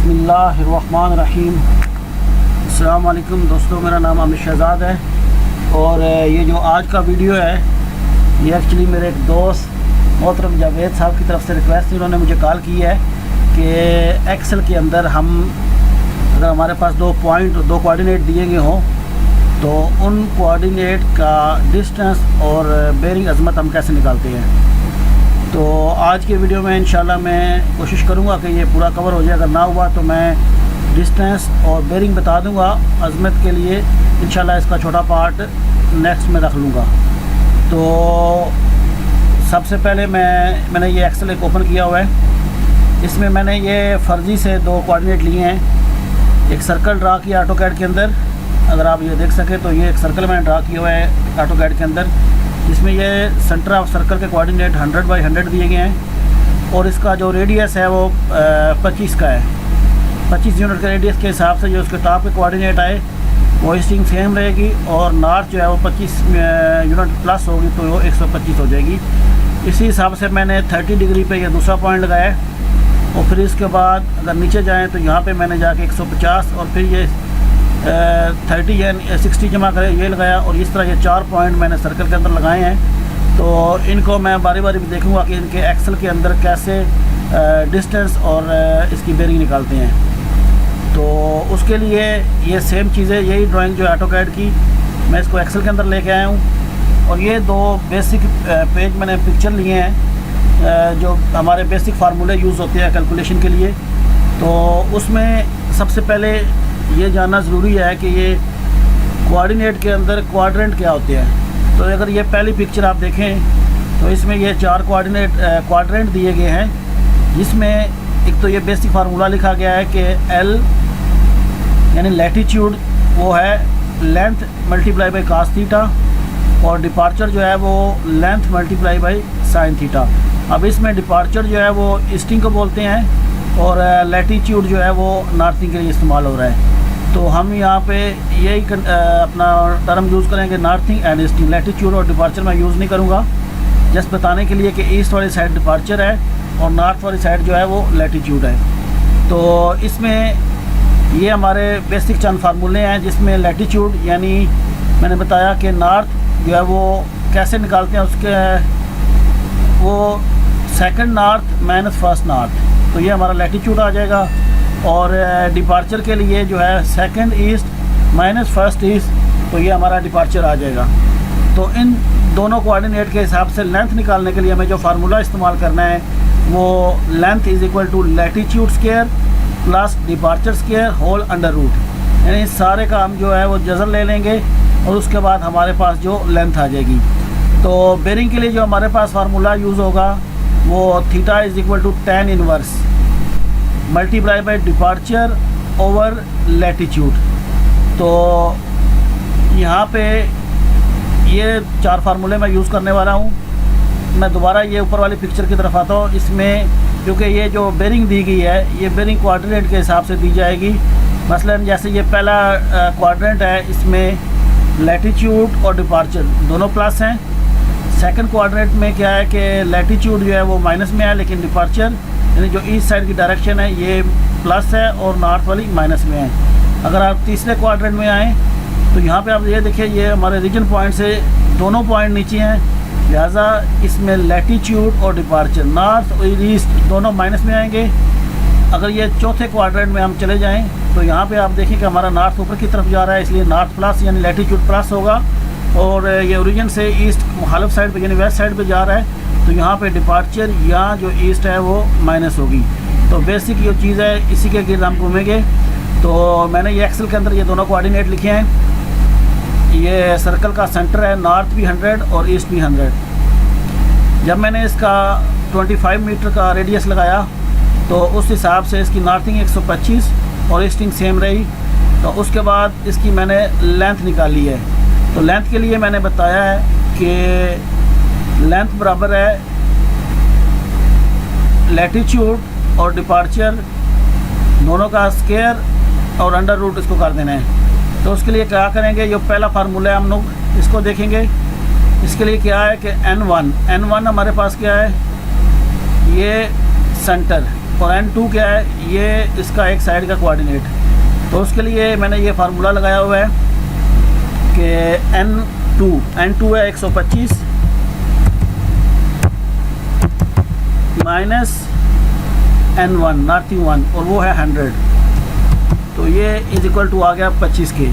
बिस्मिल्लाहिर्रहमानिर्रहीम। अस्सलाम वालेकुम दोस्तों, मेरा नाम अमित शहजाद है और ये जो आज का वीडियो है ये एक्चुअली मेरे एक दोस्त मोहतरम जावेद साहब की तरफ से रिक्वेस्ट थी। उन्होंने मुझे कॉल की है कि एक्सेल के अंदर हम अगर हमारे पास दो कोऑर्डिनेट दिए गए हों तो उन कोऑर्डिनेट का डिस्टेंस और बेरिंग अजमत हम कैसे निकालते हैं। तो आज के वीडियो में इंशाल्लाह मैं कोशिश करूंगा कि ये पूरा कवर हो जाए। अगर ना हुआ तो मैं डिस्टेंस और बेरिंग बता दूंगा अजमत के लिए। इंशाल्लाह इसका छोटा पार्ट नेक्स्ट में रख लूँगा। तो सबसे पहले मैंने ये एक्सेल एक ओपन किया हुआ है। इसमें मैंने ये फर्जी से दो कोऑर्डिनेट लिए हैं। एक सर्कल ड्रा किया ऑटोकैड के अंदर, अगर आप ये देख सकें तो ये एक सर्कल मैंने ड्रा किया हुआ है ऑटोकैड के अंदर, जिसमें ये सेंटर ऑफ सर्कल के कोऑर्डिनेट 100 बाई 100 दिए गए हैं और इसका जो रेडियस है वो 25 का है। 25 यूनिट के रेडियस के हिसाब से जो उसके टॉप के कोऑर्डिनेट आए वो ईस्टिंग सेम रहेगी और नॉर्थ जो है वो 25 यूनिट प्लस होगी तो वो 125 हो जाएगी। इसी हिसाब से मैंने 30 डिग्री पे ये दूसरा पॉइंट लगाया और फिर इसके बाद अगर नीचे जाएँ तो यहाँ पर मैंने जाके 150 और फिर ये 30 या 60 जमा करें ये लगाया और इस तरह ये 4 पॉइंट मैंने सर्कल के अंदर लगाए हैं। तो इनको मैं बारी बारी देखूंगा कि इनके एक्सेल के अंदर कैसे डिस्टेंस और इसकी बेरिंग निकालते हैं। तो उसके लिए ये सेम चीज़ें, यही ड्राइंग जो है ऑटोकैड की, मैं इसको एक्सेल के अंदर लेके आया हूँ और ये दो बेसिक पेज मैंने पिक्चर लिए हैं जो हमारे बेसिक फार्मूले यूज़ होते हैं कैलकुलेशन के लिए। तो उसमें सबसे पहले ये जानना ज़रूरी है कि ये कोऑर्डिनेट के अंदर क्वाड्रेंट क्या होते हैं। तो अगर ये पहली पिक्चर आप देखें तो इसमें ये 4 क्वाड्रेंट दिए गए हैं, जिसमें एक तो ये बेसिक फार्मूला लिखा गया है कि L यानी लैटीट्यूड वो है length multiply by cos theta और डिपार्चर जो है वो length multiply by sine theta. अब इसमें डिपार्चर जो है वो ईस्टिंग को बोलते हैं और लैटीट्यूड जो है वो नॉर्थिंग के लिए इस्तेमाल हो रहा है। तो हम यहाँ पे यही अपना टर्म यूज़ करेंगे नॉर्थिंग एंड ईस्टिंग। लैटीट्यूड और डिपार्चर मैं यूज़ नहीं करूँगा, जस्ट बताने के लिए कि ईस्ट वाली साइड डिपार्चर है और नॉर्थ वाली साइड जो है वो लैटीट्यूड है। तो इसमें ये हमारे बेसिक चंद फार्मूले हैं, जिसमें लैटीट्यूड यानी मैंने बताया कि नॉर्थ जो है वो कैसे निकालते हैं, उसके वो second north minus first north, तो ये हमारा लैटीट्यूड आ जाएगा। और डिपार्चर के लिए जो है second east minus first east, तो ये हमारा डिपार्चर आ जाएगा। तो इन दोनों कोऑर्डिनेट के हिसाब से लेंथ निकालने के लिए हमें जो फार्मूला इस्तेमाल करना है वो length is equal to latitude square plus departure square whole under root, यानी इस सारे का हम जो है वो जज़र ले लेंगे और उसके बाद हमारे पास जो लेंथ आ जाएगी। तो बेरिंग के लिए जो हमारे पास फार्मूला यूज़ होगा वो theta is equal to tan inverse multiply by departure over latitude. तो यहाँ पे ये 4 फार्मूले मैं यूज़ करने वाला हूँ। मैं दोबारा ये ऊपर वाली पिक्चर की तरफ आता हूँ। इसमें क्योंकि ये जो बेरिंग दी गई है ये बेरिंग क्वाड्रेंट के हिसाब से दी जाएगी। मसलन जैसे ये पहला क्वाड्रेंट है, इसमें लैटीट्यूड और डिपार्चर दोनों प्लस हैं। सेकंड क्वाड्रेंट में क्या है कि लैटीट्यूड जो है वो माइनस में है, लेकिन डिपार्चर यानी जो ईस्ट साइड की डायरेक्शन है ये प्लस है और नॉर्थ वाली माइनस में है। अगर आप तीसरे क्वाड्रेंट में आएँ तो यहाँ पे आप ये देखिए ये हमारे रीजन पॉइंट से दोनों पॉइंट नीचे हैं, लिहाजा इसमें लैटीट्यूड और डिपार्चर नॉर्थ और ईस्ट दोनों माइनस में आएंगे। अगर ये चौथे क्वाड्रेंट में हम चले जाएँ तो यहाँ पे आप देखें कि हमारा नॉर्थ ऊपर की तरफ जा रहा है, इसलिए नॉर्थ प्लस यानी लैटीट्यूड प्लस होगा और ये ओरिजिन से ईस्ट मुखालिफ साइड पे यानी वेस्ट साइड पे जा रहा है, तो यहाँ पे डिपार्चर या जो ईस्ट है वो माइनस होगी। तो बेसिक ये चीज़ है, इसी के गिर्द हम घूमेंगे। तो मैंने ये एक्सेल के अंदर ये दोनों कोऑर्डिनेट लिखे हैं। ये सर्कल का सेंटर है, नॉर्थ भी 100 और ईस्ट भी 100। जब मैंने इसका 25 मीटर का रेडियस लगाया तो उस हिसाब से इसकी नॉर्थिंग 125 और ईस्टिंग सेम रही। तो उसके बाद इसकी मैंने लेंथ निकाली है। तो लेंथ के लिए मैंने बताया है कि लेंथ बराबर है लैटीट्यूड और डिपार्चर दोनों का स्क्वायर और अंडर रूट इसको कर देना है। तो उसके लिए क्या करेंगे, जो पहला फार्मूला है हम लोग इसको देखेंगे। इसके लिए क्या है कि N1 हमारे पास क्या है, ये सेंटर और N2 क्या है, ये इसका एक साइड का कोऑर्डिनेट। तो उसके लिए मैंने ये फार्मूला लगाया हुआ है कि N2 है 125 माइनस N1 नॉर्थिंग 1 और वो है 100, तो ये इज इक्वल टू आ गया 25 के।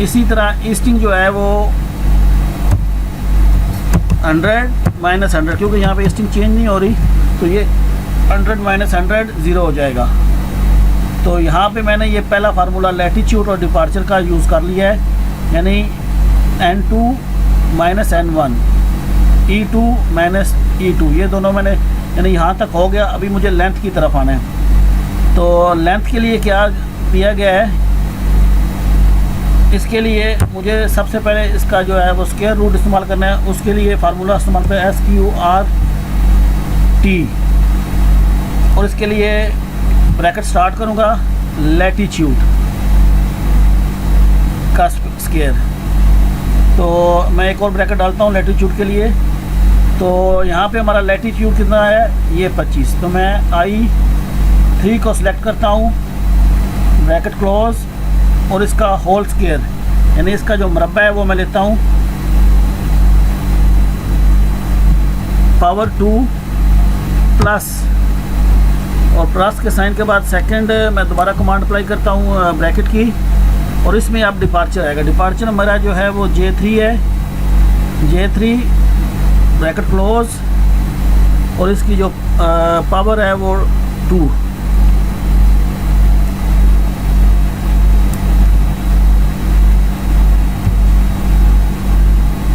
इसी तरह ईस्टिंग जो है वो 100 माइनस 100, क्योंकि यहाँ पे ईस्टिंग चेंज नहीं हो रही, तो ये 100 माइनस 100 0 हो जाएगा। तो यहाँ पे मैंने ये पहला फार्मूला लैटीट्यूड और डिपार्चर का यूज़ कर लिया है, यानी N2 minus N1 E2 minus E2, ये दोनों मैंने, यानी यहाँ तक हो गया। अभी मुझे लेंथ की तरफ आना है। तो लेंथ के लिए क्या दिया गया है, इसके लिए मुझे सबसे पहले इसका जो है वो स्क्वायर रूट इस्तेमाल करना है। उसके लिए फार्मूला इस्तेमाल करें SQRT, और इसके लिए ब्रैकेट स्टार्ट करूँगा लैटीट्यूड का स्क्वायर। तो मैं एक और ब्रैकेट डालता हूँ लैटीट्यूड के लिए। तो यहाँ पे हमारा लैटीट्यूड कितना है, ये 25। तो मैं I3 को सिलेक्ट करता हूँ, ब्रैकेट क्लोज, और इसका होल स्क्वायर, यानी इसका जो मरबा है वो मैं लेता हूँ पावर 2 प्लस, और प्लस के साइन के बाद सेकंड मैं दोबारा कमांड अप्लाई करता हूँ ब्रैकेट की, और इसमें अब डिपार्चर आएगा। डिपार्चर हमारा जो है वो J3 है, J3 ब्रैकेट क्लोज, और इसकी जो पावर है वो 2।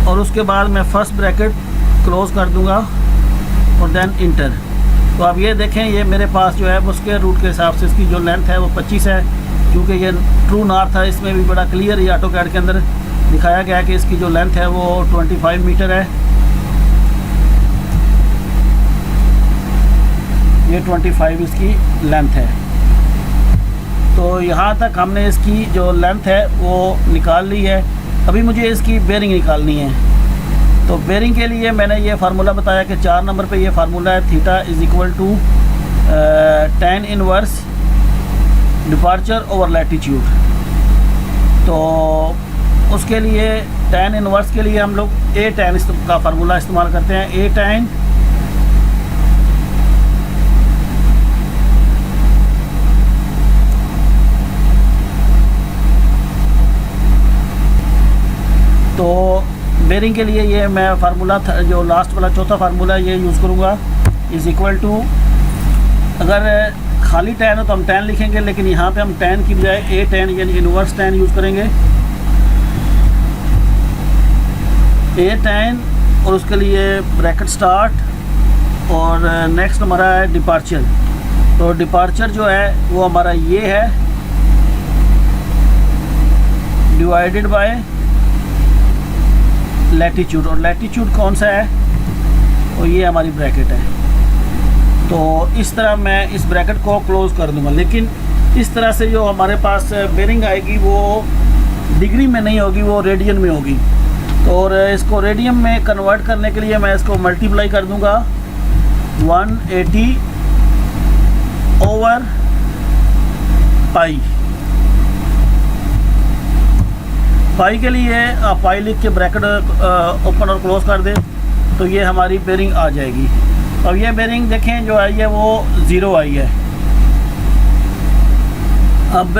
और उसके बाद मैं फर्स्ट ब्रैकेट क्लोज कर दूंगा और देन इंटर। तो अब ये देखें, ये मेरे पास जो है वो स्क्वायर रूट के हिसाब से इसकी जो लेंथ है वो 25 है, क्योंकि ये ट्रू नॉर्थ है। इसमें भी बड़ा क्लियर ये ऑटोकैड के अंदर दिखाया गया है कि इसकी जो लेंथ है वो 25 मीटर है। ये 25 इसकी लेंथ है। तो यहाँ तक हमने इसकी जो लेंथ है वो निकाल ली है। अभी मुझे इसकी बेयरिंग निकालनी है। तो बेयरिंग के लिए मैंने ये फार्मूला बताया कि 4 नंबर पे ये फार्मूला है, theta is equal to tan inverse departure over latitude. तो उसके लिए tan इनवर्स के लिए हम लोग A tan का फार्मूला इस्तेमाल करते हैं। A tan तो बेयरिंग के लिए ये मैं फार्मूला जो लास्ट वाला चौथा फार्मूला ये यूज़ करूँगा, इज़ इक्वल टू, अगर खाली tan हो तो हम tan लिखेंगे, लेकिन यहाँ पे हम tan की बजाय A tan यानी इनवर्स tan यूज़ करेंगे। A tan, और उसके लिए ब्रैकेट स्टार्ट, और नेक्स्ट हमारा है डिपार्चर। तो डिपार्चर जो है वो हमारा ये है, डिवाइडेड बाय लैटीट्यूड, और लैटीट्यूड कौन सा है, और ये हमारी ब्रैकेट है। तो इस तरह मैं इस ब्रैकेट को क्लोज कर दूंगा। लेकिन इस तरह से जो हमारे पास बेयरिंग आएगी वो डिग्री में नहीं होगी, वो रेडियन में होगी। तो और इसको रेडियन में कन्वर्ट करने के लिए मैं इसको मल्टीप्लाई कर दूंगा 180 ओवर पाई। पाई के लिए आप पाई लिख के ब्रैकेट ओपन और क्लोज कर दें, तो ये हमारी बेयरिंग आ जाएगी। अब ये बेयरिंग देखें जो आई है वो 0 आई है। अब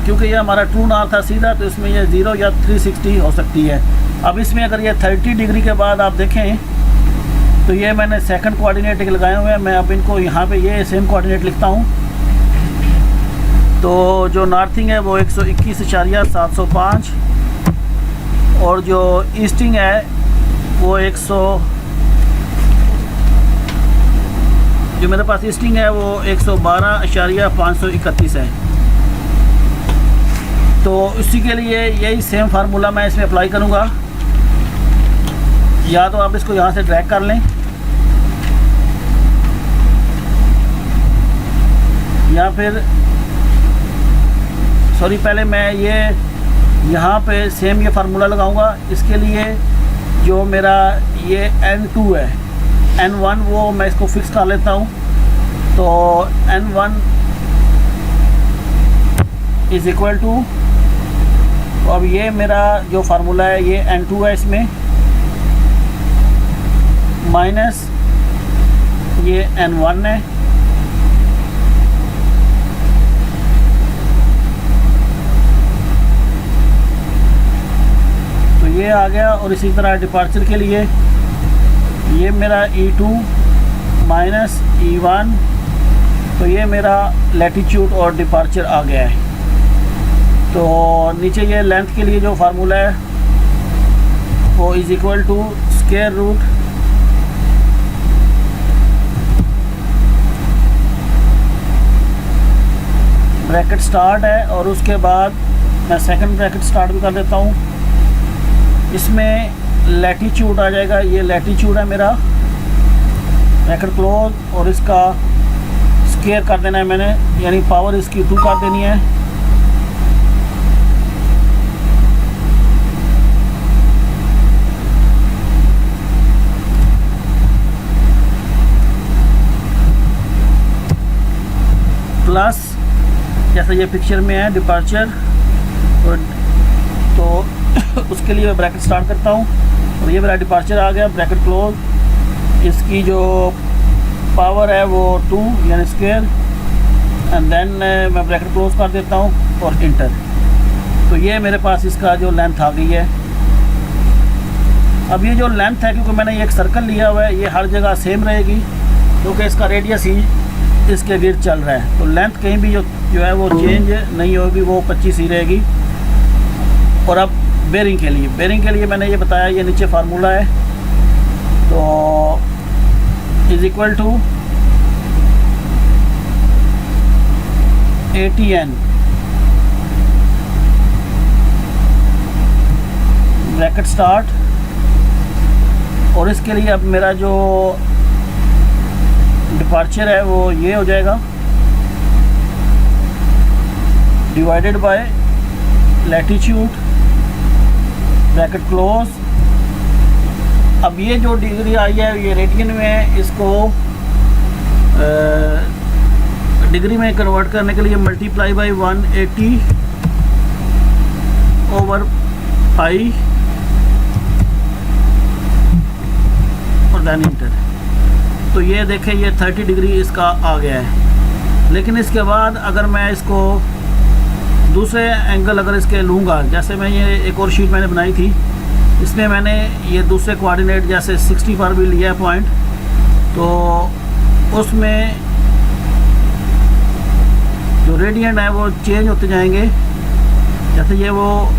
क्योंकि ये हमारा ट्रू नॉर्थ था सीधा, तो इसमें ये 0 या 360 हो सकती है। अब इसमें अगर ये 30 डिग्री के बाद आप देखें तो ये मैंने सेकंड कोऑर्डिनेट लगाए हुए हैं। मैं अब इनको यहाँ पे ये सेम कोऑर्डिनेट लिखता हूँ। तो जो नॉर्थिंग है वो 121.705, और जो ईस्टिंग है वो 100, जो मेरे पास ईस्टिंग है वो 112.531 है। तो इसी के लिए यही सेम फार्मूला मैं इसमें अप्लाई करूँगा। या तो आप इसको यहाँ से ड्रैग कर लें, या फिर सॉरी पहले मैं ये यहाँ पे सेम ये फार्मूला लगाऊंगा। इसके लिए जो मेरा ये N2 है, N1 वो मैं इसको फिक्स कर लेता हूँ। तो N1 इज़ इक्वल टू, तो अब ये मेरा जो फार्मूला है ये N2 है, इसमें माइनस ये N1 है, तो ये आ गया। और इसी तरह डिपार्चर के लिए ये मेरा E2 माइनस E1, तो ये मेरा लैटीट्यूड और डिपार्चर आ गया है। तो नीचे ये लेंथ के लिए जो फार्मूला है वो is equal to square root bracket start है, और उसके बाद मैं सेकंड ब्रैकेट स्टार्ट भी कर देता हूँ। इसमें लैटीट्यूड आ जाएगा, ये लैटीट्यूड है मेरा, ब्रैकेट क्लोज, और इसका स्क्वायर कर देना है मैंने, यानी पावर इसकी 2 कर देनी है। प्लस जैसे ये पिक्चर में है डिपार्चर, तो उसके लिए मैं ब्रैकेट स्टार्ट करता हूँ, और ये मेरा डिपार्चर आ गया, ब्रैकेट क्लोज, इसकी जो पावर है वो 2 यानी स्क्वायर, एंड देन मैं ब्रैकेट क्लोज कर देता हूँ और इंटर। तो ये मेरे पास इसका जो लेंथ आ गई है। अब ये जो लेंथ है, क्योंकि मैंने ये एक सर्कल लिया हुआ है, ये हर जगह सेम रहेगी क्योंकि इसका रेडियस ही इसके गिर्द चल रहा है, तो लेंथ कहीं भी जो है वो चेंज नहीं होगी, वो 25 ही रहेगी। और अब बेरिंग के लिए मैंने ये बताया, ये नीचे फार्मूला है, तो is equal to ATN bracket start, और इसके लिए अब मेरा जो डिपार्चर है वो ये हो जाएगा divided by latitude bracket close. अब ये जो डिग्री आई है ये रेडियन में है, इसको डिग्री में कन्वर्ट करने के लिए मल्टीप्लाई बाय 180 ओवर पाई और देन इंटर। तो ये देखें, ये 30 डिग्री इसका आ गया है। लेकिन इसके बाद अगर मैं इसको दूसरे एंगल अगर इसके लूँगा, जैसे मैं ये एक और शीट मैंने बनाई थी, इसमें मैंने ये दूसरे कोऑर्डिनेट जैसे 60 पर भी लिया है पॉइंट, तो उसमें जो रेडियन है वो चेंज होते जाएंगे। जैसे ये वो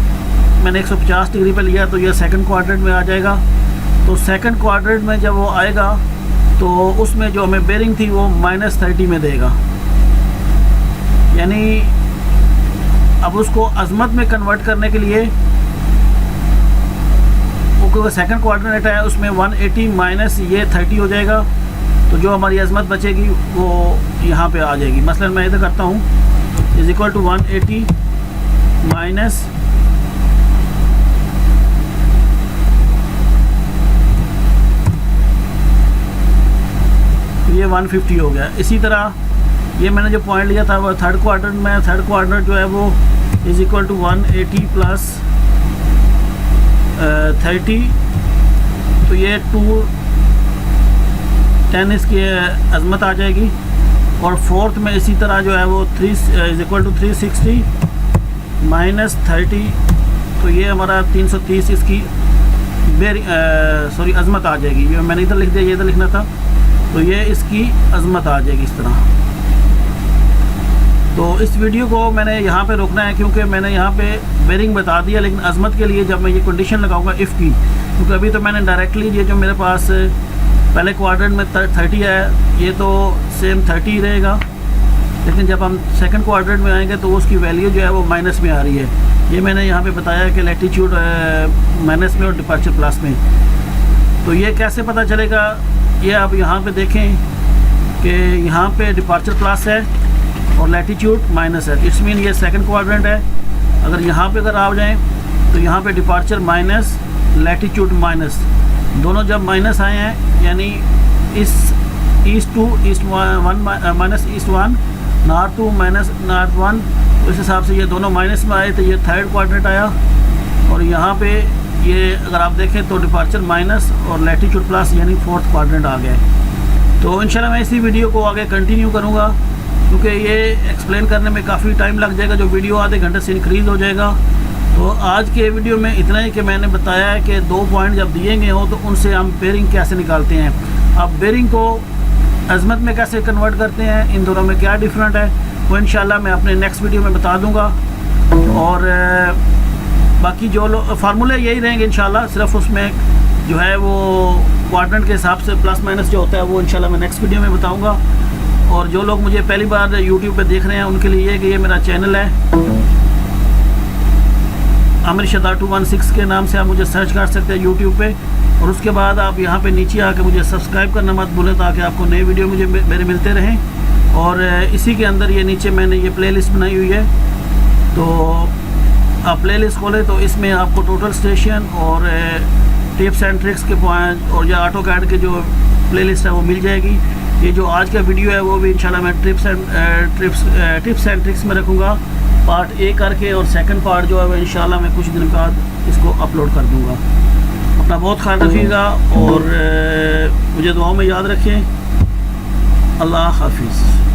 मैंने 150 डिग्री पे लिया, तो ये सेकंड क्वाड्रेंट में आ जाएगा। तो सेकंड क्वाड्रेंट में जब वो आएगा तो उसमें जो हमें बेरिंग थी वो -30 में देगा, यानी अब उसको अजमत में कन्वर्ट करने के लिए, क्योंकि सेकंड क्वाड्रेंट है उसमें 180 माइनस ये 30 हो जाएगा, तो जो हमारी अजमत बचेगी वो यहाँ पे आ जाएगी। मसलन मैं इधर करता हूँ, इज़ इक्वल टू 180 माइनस ये 150 हो गया। इसी तरह ये मैंने जो पॉइंट लिया था वो थर्ड क्वाड्रेंट में, थर्ड क्वाड्रेंट जो है वो इज़ इक्वल टू 180 प्लस 30, तो ये 210 इसकी अजमत आ जाएगी। और फोर्थ में इसी तरह जो है वो 3 इज़ इक्वल टू 360 माइनस 30, तो ये हमारा 330 इसकी सॉरी अजमत आ जाएगी। ये मैंने इधर लिख दिया, ये इधर लिखना था, तो ये इसकी अजमत आ जाएगी इस तरह। तो इस वीडियो को मैंने यहाँ पे रोकना है क्योंकि मैंने यहाँ पे बेरिंग बता दिया, लेकिन अजमत के लिए जब मैं ये कंडीशन लगाऊंगा इफ़ की, क्योंकि अभी तो मैंने डायरेक्टली ये जो मेरे पास पहले क्वाड्रेंट में 30 है, ये तो सेम 30 ही रहेगा, लेकिन जब हम सेकंड क्वाड्रेंट में आएंगे तो उसकी वैल्यू जो है वो माइनस में आ रही है। ये मैंने यहाँ पे बताया कि लैटीट्यूड माइनस में और डिपार्चर प्लस में। तो ये कैसे पता चलेगा, ये आप यहाँ पे देखें कि यहाँ पे डिपार्चर प्लस है और लैटीट्यूड माइनस है, इट्स मीन ये सेकंड क्वाड्रेंट है। अगर यहाँ पे अगर आ जाएँ तो यहाँ पे डिपार्चर माइनस, लैटीट्यूड माइनस, दोनों जब माइनस आए हैं यानी इस east 2 east 1 minus east 1, north 2 minus north 1। तो इस हिसाब से ये दोनों माइनस में आए तो ये थर्ड क्वाड्रेंट आया। और यहाँ पे ये अगर आप देखें तो डिपार्चर माइनस और लैटीट्यूड प्लस यानी फोर्थ क्वाड्रेंट आ गया। तो इंशाल्लाह मैं इसी वीडियो को आगे कंटिन्यू करूँगा, क्योंकि ये एक्सप्लेन करने में काफ़ी टाइम लग जाएगा, जो वीडियो आधे घंटे से इंक्रीज़ हो जाएगा। तो आज के वीडियो में इतना ही कि मैंने बताया है कि 2 पॉइंट जब दिए गए हों तो उनसे हम बेरिंग कैसे निकालते हैं। अब बेरिंग को अजमत में कैसे कन्वर्ट करते हैं, इन दोनों में क्या डिफरेंट है, वो इंशाल्लाह मैं अपने नेक्स्ट वीडियो में बता दूंगा। और बाकी जो फार्मूले यही रहेंगे इंशाल्लाह, सिर्फ उसमें जो है वो क्वाड्रेंट के हिसाब से प्लस माइनस जो होता है वो इंशाल्लाह मैं नेक्स्ट वीडियो में बताऊँगा। और जो लोग मुझे पहली बार यूट्यूब पर देख रहे हैं उनके लिए ये कि ये मेरा चैनल है आमिर शहजाद 216 के नाम से, आप मुझे सर्च कर सकते हैं यूट्यूब पे। और उसके बाद आप यहाँ पे नीचे आके मुझे सब्सक्राइब करना मत भूलें, ताकि आपको नए वीडियो मुझे मेरे मिलते रहें। और इसी के अंदर ये नीचे मैंने ये प्लेलिस्ट बनाई हुई है, तो आप प्लेलिस्ट खोलें तो इसमें आपको टोटल स्टेशन और टिप्स एंड ट्रिक्स के पॉइंट और या ऑटो कैड के जो प्लेलिस्ट है वो मिल जाएगी। ये जो आज का वीडियो है वो भी इंशाल्लाह मैं टिप्स एंड ट्रिक्स में रखूँगा पार्ट ए करके, और सेकंड पार्ट जो है वो इंशाल्लाह मैं कुछ दिन बाद इसको अपलोड कर दूँगा। अपना बहुत ख्याल रखिएगा और मुझे दुआओं में याद रखें। अल्लाह हाफिज़।